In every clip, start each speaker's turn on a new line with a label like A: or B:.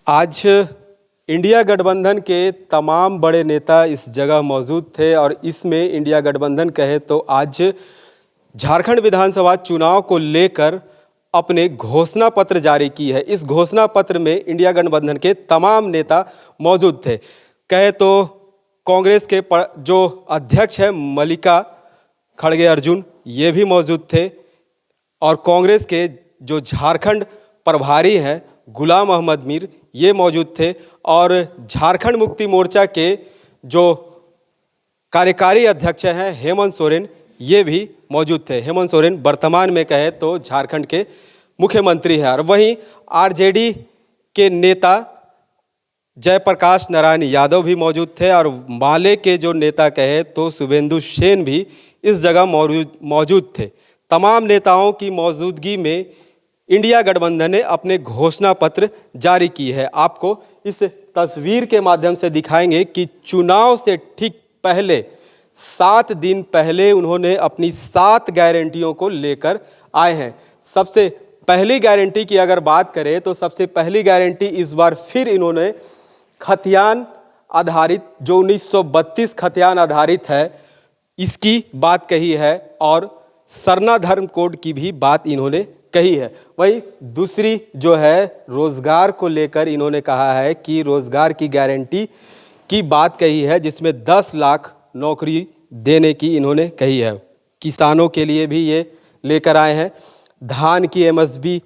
A: आज इंडिया गठबंधन के तमाम बड़े नेता इस जगह मौजूद थे और इसमें इंडिया गठबंधन कहे तो आज झारखंड विधानसभा चुनाव को लेकर अपने घोषणा पत्र जारी की है। इस घोषणा पत्र में इंडिया गठबंधन के तमाम नेता मौजूद थे। कहे तो कांग्रेस के जो अध्यक्ष है मल्लिका खड़गे अर्जुन, ये भी मौजूद थे और कांग्रेस के जो झारखंड प्रभारी हैं गुलाम अहमद मीर, ये मौजूद थे और झारखंड मुक्ति मोर्चा के जो कार्यकारी अध्यक्ष हैं हेमंत सोरेन, ये भी मौजूद थे। हेमंत सोरेन वर्तमान में कहे तो झारखंड के मुख्यमंत्री हैं और वहीं आरजेडी के नेता जयप्रकाश नारायण यादव भी मौजूद थे और माले के जो नेता कहे तो शुभेंदु सेन भी इस जगह मौजूद थे। तमाम नेताओं की मौजूदगी में इंडिया गठबंधन ने अपने घोषणा पत्र जारी की है। आपको इस तस्वीर के माध्यम से दिखाएंगे कि चुनाव से ठीक पहले 7 दिन पहले उन्होंने अपनी 7 गारंटियों को लेकर आए हैं। सबसे पहली गारंटी की अगर बात करें तो सबसे पहली गारंटी इस बार फिर इन्होंने खतियान आधारित, जो 1932 खतियान आधारित है, इसकी बात कही है और सरना धर्म कोड की भी बात इन्होंने कही है। वही दूसरी जो है रोजगार को लेकर इन्होंने कहा है कि रोजगार की गारंटी की बात कही है, जिसमें 10 लाख नौकरी देने की इन्होंने कही है। किसानों के लिए भी ये लेकर आए हैं। धान की एमएसपी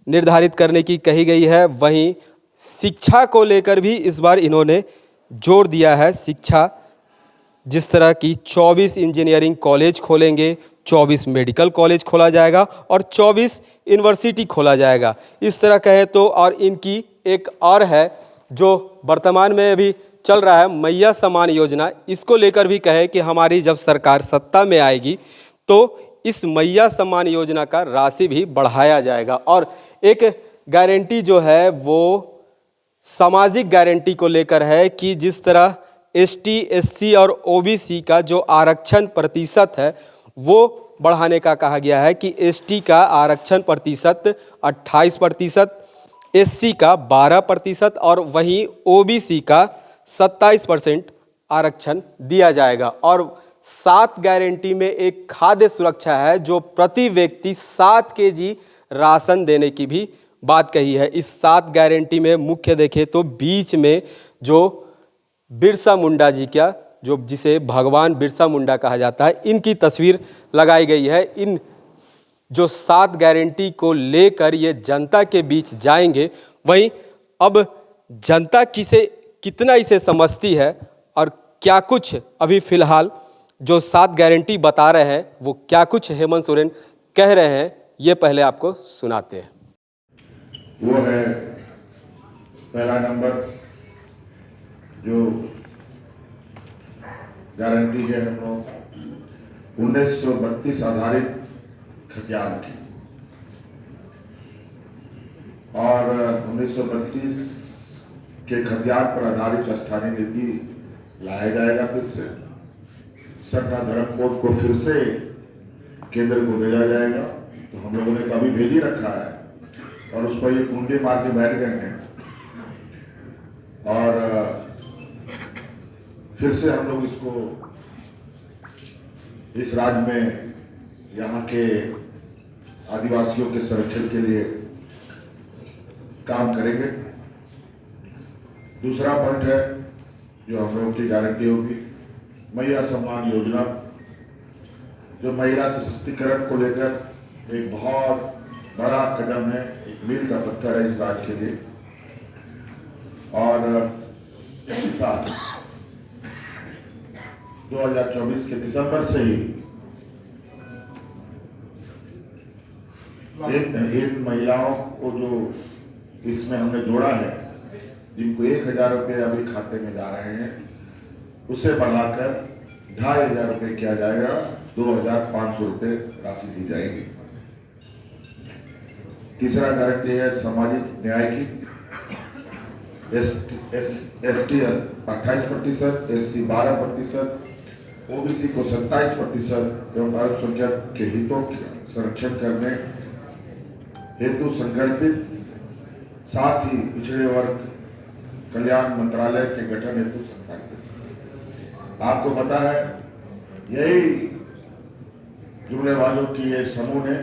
A: निर्धारित करने की कही गई है। वहीं शिक्षा को लेकर भी इस बार इन्होंने जोर दिया है। शिक्षा जिस तरह की 24 इंजीनियरिंग कॉलेज खोलेंगे, 24 मेडिकल कॉलेज खोला जाएगा और 24 यूनिवर्सिटी खोला जाएगा, इस तरह कहे तो। और इनकी एक और है जो वर्तमान में अभी चल रहा है, मैया सम्मान योजना, इसको लेकर भी कहे कि हमारी जब सरकार सत्ता में आएगी तो इस मैया सम्मान योजना का राशि भी बढ़ाया जाएगा। और एक गारंटी जो है वो सामाजिक गारंटी को लेकर है कि जिस तरह एसटी, एससी और ओबीसी का जो आरक्षण प्रतिशत है वो बढ़ाने का कहा गया है कि एसटी का आरक्षण प्रतिशत 28%, एससी का 12% और वहीं ओबीसी का 27% आरक्षण दिया जाएगा। और 7 गारंटी में एक खाद्य सुरक्षा है, जो प्रति व्यक्ति 7 केजी राशन देने की भी बात कही है। इस 7 गारंटी में मुख्य देखें तो बीच में जो बिरसा मुंडा जी का, जो जिसे भगवान बिरसा मुंडा कहा जाता है, इनकी तस्वीर लगाई गई है। इन जो 7 गारंटी को लेकर ये जनता के बीच जाएंगे। वहीं अब जनता कितना इसे समझती है और क्या कुछ अभी फिलहाल जो 7 गारंटी बता रहे हैं वो क्या कुछ हेमंत सोरेन कह रहे हैं, ये पहले आपको सुनाते हैं।
B: वो है पहला नंबर जो गारंटी है हम लोग 1932 आधारित खतियान की, और 1932 के खतियान पर आधारित स्थानीय नीति लाया जाएगा। फिर से सरना धर्म कोड को फिर से केंद्र को भेजा जाएगा। तो हम लोगों ने कभी भेज ही रखा है और उस पर ये कुंडे मार के बैठ गए हैं। और फिर से हम लोग इसको इस राज्य में यहाँ के आदिवासियों के संरक्षण के लिए काम करेंगे। दूसरा पॉइंट है जो हम लोगों की गारंटी होगी, मैया सम्मान योजना, जो महिला सशक्तिकरण को लेकर एक बहुत बड़ा कदम है, एक मील का पत्थर है इस राज्य के लिए। और इसी साल 2024 के दिसंबर से ही इन महिलाओं को जो इसमें हमने जोड़ा है, जिनको 1000 रुपये अभी खाते में जा रहे हैं, उसे बढ़ाकर 2500 रुपये किया जाएगा। 2500 रुपये राशि दी जाएगी। तीसरा गारंटी है सामाजिक न्याय की, एसटी 28%, एससी 12%, ओबीसी को 27% एवं अल्पसंख्यक के हितों के संरक्षण करने हेतु संकल्पित, साथ ही पिछड़े वर्ग कल्याण मंत्रालय के गठन हेतु संस्थापित। आपको पता है यही जुड़ने वालों की ये समूह ने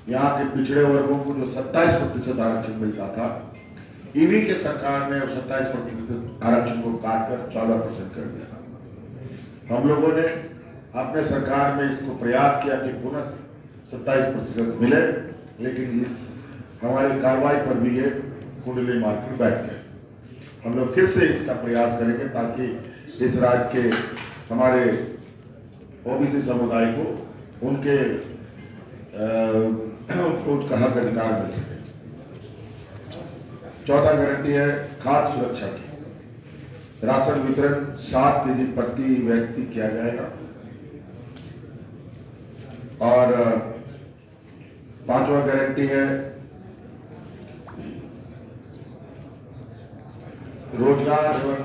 B: यहाँ के पिछड़े वर्गों को जो 27% आरक्षण मिलता था, इन्हीं के सरकार ने 27% आरक्षण को काटकर 14% कर दिया। हम लोगों ने अपने सरकार में इसको प्रयास किया कि पुनः 27% मिले, लेकिन इस हमारी कार्रवाई पर भी ये कुंडली मारकर बैठ गए। हम लोग फिर से इसका प्रयास करेंगे ताकि इस राज्य के हमारे ओबीसी समुदाय को उनके उसका हक अधिकार मिल सके। चौथा गारंटी है खाद्य सुरक्षा की। राशन वितरण 7 केजी प्रति व्यक्ति किया जाएगा। और 5वां गारंटी है रोजगार एवं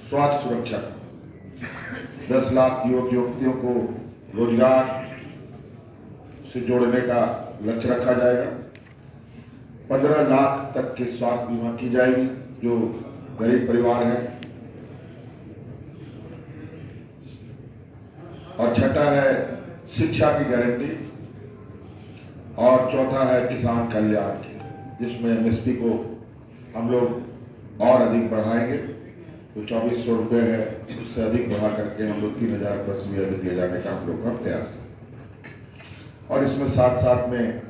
B: स्वास्थ्य सुरक्षा। 10 लाख युवक युवतियों को रोजगार से जोड़ने का लक्ष्य रखा जाएगा। 15 लाख तक की स्वास्थ्य बीमा की जाएगी जो गरीब परिवार है। और छठा है शिक्षा की गारंटी। और चौथा है किसान कल्याण की, जिसमें एमएसपी को हम लोग और अधिक बढ़ाएंगे। तो 2400 रुपये है, उससे अधिक बढ़ा करके हम लोग 3000 रुपये से भी अधिक ले जाने का हम लोग का प्रयास है। और इसमें साथ साथ में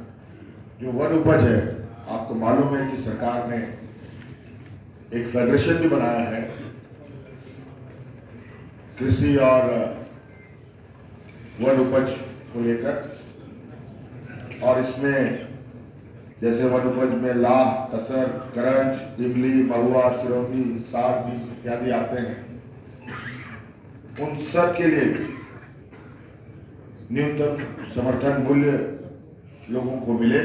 B: जो वन उपज है, आपको मालूम है कि सरकार ने एक फेडरेशन भी बनाया है कृषि और वन उपज को लेकर। और इसमें जैसे वन उपज में लाह, कसर, करंज, इमली, महुआ, चिरौंजी, साग बीज इत्यादि आते हैं, उन सब के लिए न्यूनतम समर्थन मूल्य लोगों को मिले।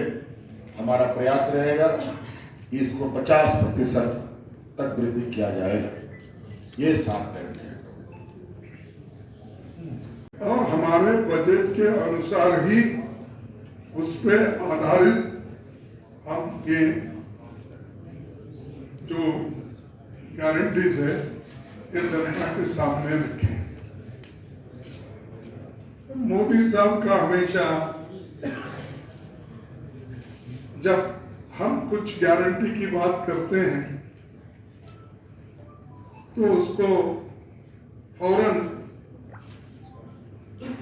B: हमारा प्रयास रहेगा कि इसको 50% तक वृद्धि किया जाएगा। ये 7 है।
C: और हमारे बजट के अनुसार ही उस पर आधारित हम ये जो गारंटीज है ये जनता के सामने रखें। मोदी साहब का हमेशा जब हम कुछ गारंटी की बात करते हैं तो उसको फौरन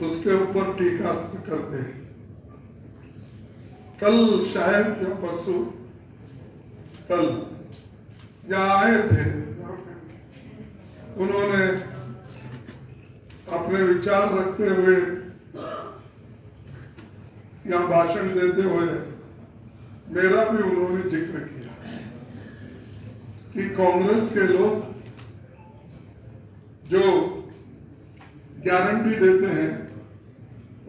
C: उसके ऊपर टीका करते हैं। कल शायद या परसों कल यहाँ आए थे, उन्होंने अपने विचार रखते हुए यहाँ भाषण देते हुए मेरा भी उन्होंने जिक्र किया कि कांग्रेस के लोग जो गारंटी देते हैं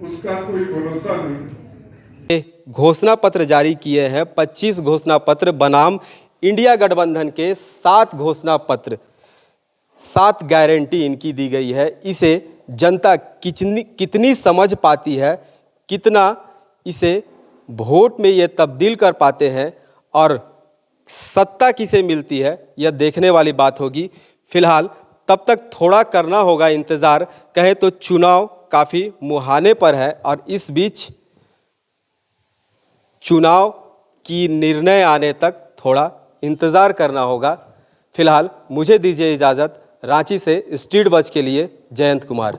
C: उसका कोई भरोसा नहीं।
A: घोषणा पत्र जारी किए हैं। 25 घोषणा पत्र बनाम इंडिया गठबंधन के 7 घोषणा पत्र, 7 गारंटी इनकी दी गई है। इसे जनता कितनी समझ पाती है, कितना इसे वोट में ये तब्दील कर पाते हैं और सत्ता किसे मिलती है, यह देखने वाली बात होगी। फिलहाल तब तक थोड़ा करना होगा इंतज़ार। कहें तो चुनाव काफ़ी मुहाने पर है और इस बीच चुनाव की निर्णय आने तक थोड़ा इंतज़ार करना होगा। फिलहाल मुझे दीजिए इजाज़त। रांची से स्ट्रीट बज़ के लिए जयंत कुमार।